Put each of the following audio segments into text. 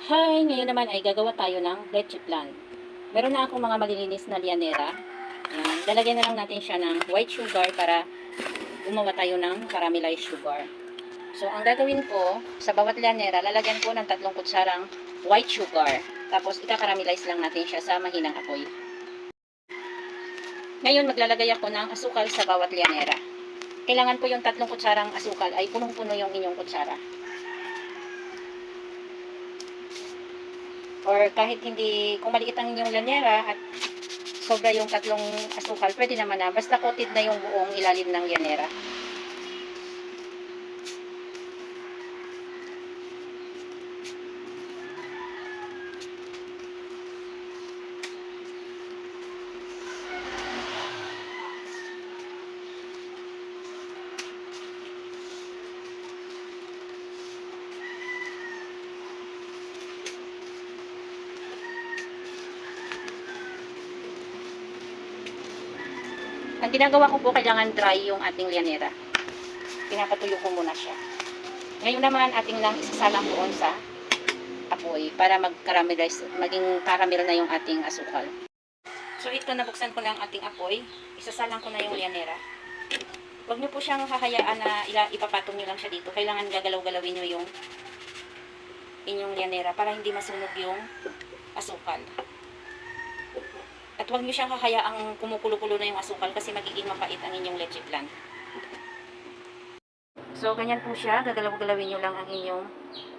Hi! Ngayon naman ay gagawa tayo ng leche flan. Meron na akong mga malilinis na lianera. Ayan. Lalagyan na lang natin siya ng white sugar para gumawa tayo ng caramelized sugar. So, ang gagawin ko, sa bawat lianera, lalagyan ko ng 3 kutsarang white sugar. Tapos, ika-caramelize lang natin siya sa mahinang apoy. Ngayon, maglalagay ako ng asukal sa bawat lianera. Kailangan po yung 3 kutsarang asukal ay punong-puno yung inyong kutsara. Or kahit hindi, kung maliit ang inyong lanyera at sobra yung 3 asukal, pwede naman na. Basta coated na yung buong ilalim ng lanyera. Ang ginagawa ko po, kailangan dry yung ating lyanera. Pinapatuyo ko muna siya. Ngayon naman, ating lang isasalang doon sa apoy para mag-caramelize, maging caramel na yung ating asukal. So ito, nabuksan ko na ang ating apoy. Isasalang ko na yung lyanera. Huwag nyo po siyang hahayaan na ipapatong nyo lang siya dito. Kailangan gagalaw-galawin nyo yung inyong lyanera para hindi masunog yung asukal. At huwag nyo siyang hahayaang kumukulo-kulo na yung asukal kasi magiging mapait ang inyong leche flan. So, ganyan po siya. Gagalaw-galawin nyo lang ang inyong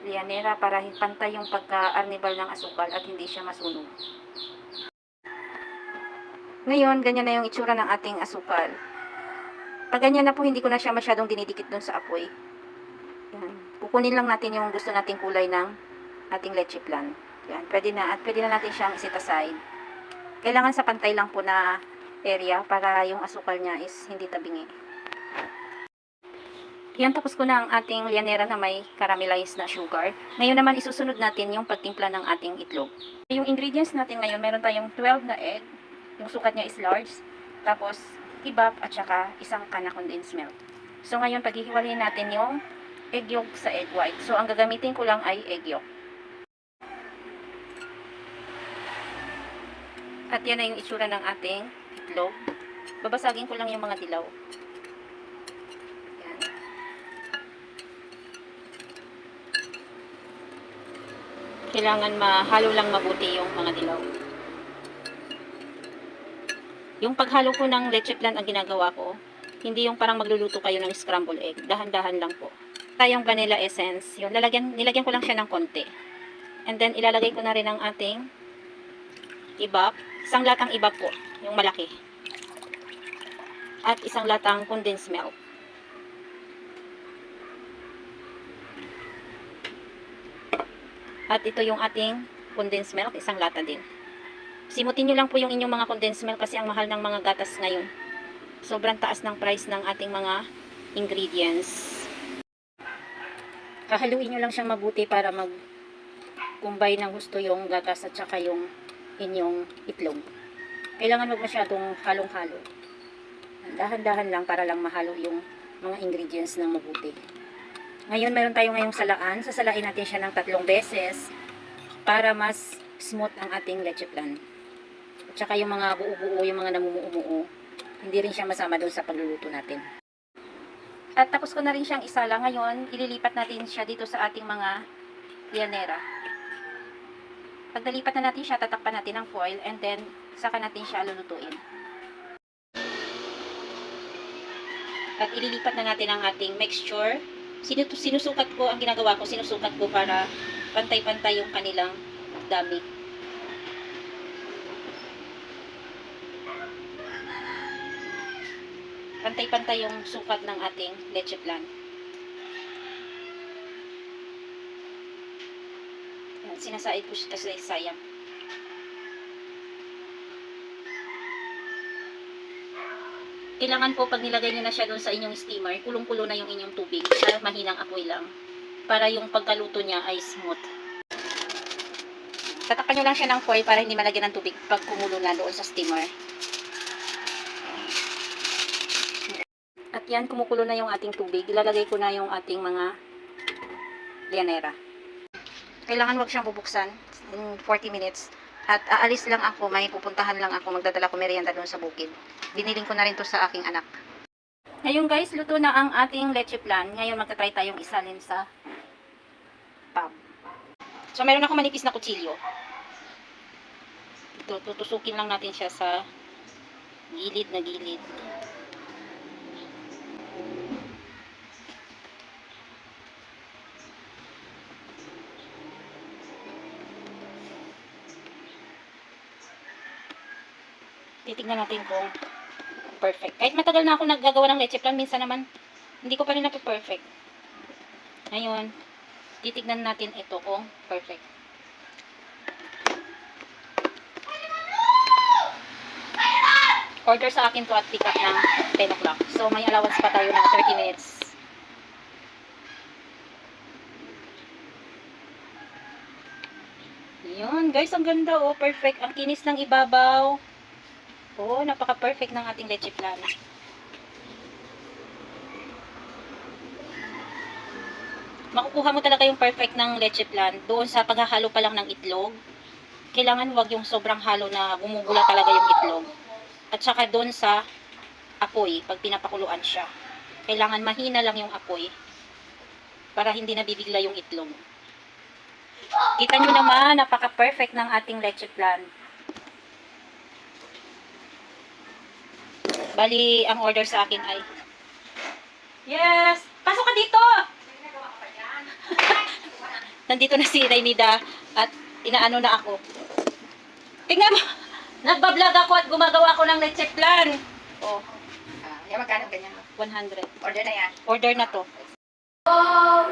lianera para pantay yung pagka-arnibal ng asukal at hindi siya masunog. Ngayon, ganyan na yung itsura ng ating asukal. Pag ganyan na po, hindi ko na siya masyadong dinidikit dun sa apoy. Yan. Kukunin lang natin yung gusto nating kulay ng ating leche flan. Yan. Pwede na. At pwede na natin siyang iset aside. Kailangan sa pantay lang po na area para yung asukal niya is hindi tabingi. Yan, tapos ko na ang ating lianera na may caramelized na sugar. Ngayon naman isusunod natin yung pagtimpla ng ating itlog. Yung ingredients natin ngayon, meron tayong 12 na egg. Yung sukat niya is large. Tapos, ibap at saka isang can na condensed milk. So ngayon, paghihiwalayin natin yung egg yolk sa egg white. So ang gagamitin ko lang ay egg yolk. At yan na yung itsura ng ating itlog. Babasagin ko lang yung mga dilaw. Yan. Kailangan mahalo lang mabuti yung mga dilaw. Yung paghalo ko ng leche flan ang ginagawa ko, hindi yung parang magluluto kayo ng scramble egg. Dahan-dahan lang po. Tayong vanilla essence, yun, nilagyan ko lang siya ng konti. And then, ilalagay ko na rin ang ating ibap. Isang latang ibap po, yung malaki. At isang latang condensed milk. At ito yung ating condensed milk, isang lata din. Simutin nyo lang po yung inyong mga condensed milk kasi ang mahal ng mga gatas ngayon. Sobrang taas ng price ng ating mga ingredients. Hahaluin nyo lang siyang mabuti para mag-combine ng gusto yung gatas at saka yung inyong itlog. Kailangan wag masyadong halong-halo. Dahan-dahan lang para lang mahalo yung mga ingredients ng mabuti. Ngayon, meron tayo ngayong salaan. Sasalain natin siya ng 3 beses para mas smooth ang ating leche flan. At saka yung mga buo-buo, yung mga namumuo-muo, hindi rin siya masama doon sa pagluluto natin. At tapos ko na rin siyang isala. Ngayon, ililipat natin siya dito sa ating mga lianera. Pag nalipat na natin siya, tatakpan natin ng foil and then saka natin siya lulutuin. At ililipat na natin ang ating mixture. Sinusukat ko, ang ginagawa ko, sinusukat ko para pantay-pantay yung kanilang dami. Pantay-pantay yung sukat ng ating leche flan. Sinasaid ko siya kasi sayang. Kailangan po pag nilagay nyo na siya doon sa inyong steamer, kulong-kulo na yung inyong tubig sa mahinang apoy lang para yung pagkaluto niya ay smooth. Tatakpan nyo lang siya ng foil para hindi malagyan ng tubig pag kumulo na doon sa steamer. At yan, kumukulo na yung ating tubig. Ilalagay ko na yung ating mga lianera. Kailangan wag siyang bubuksan in 40 minutes. At aalis lang ako, may pupuntahan lang ako, magdadala ko merienda doon sa bukid. Biniling ko na rin to sa aking anak. Ngayon guys, luto na ang ating leche flan. Ngayon magta-try tayong isalin sa pan. So meron ako manipis na kutsilyo. Ito, tutusukin lang natin siya sa gilid na gilid. Titignan natin kung perfect. Kahit matagal na ako naggagawa ng leche flan, minsan naman hindi ko pa rin na-perfect. Ngayon, titignan natin ito kung perfect. Order sa akin to at pick up ng 10 o'clock. So, may allowance pa tayo ng 30 minutes. Yun, guys, ang ganda oh. Perfect. Ang kinis ng ibabaw. Oh, napaka-perfect ng ating leche flan. Makukuha mo talaga yung perfect ng leche flan doon sa paghahalo pa lang ng itlog. Kailangan wag yung sobrang halo na gumugula talaga yung itlog. At saka doon sa apoy, pag pinapakuluan siya. Kailangan mahina lang yung apoy para hindi nabibigla yung itlog. Kita nyo naman, napaka-perfect ng ating leche flan. Bali, ang order sa akin ay... Yes! Pasok ka dito! Nandito na si Raynida at inaano na ako. Tingnan mo! Nagbablog ako at gumagawa ako ng leche flan. Oh. Yan magkano ganyan? 100. Order na yan. Order na to. Oh!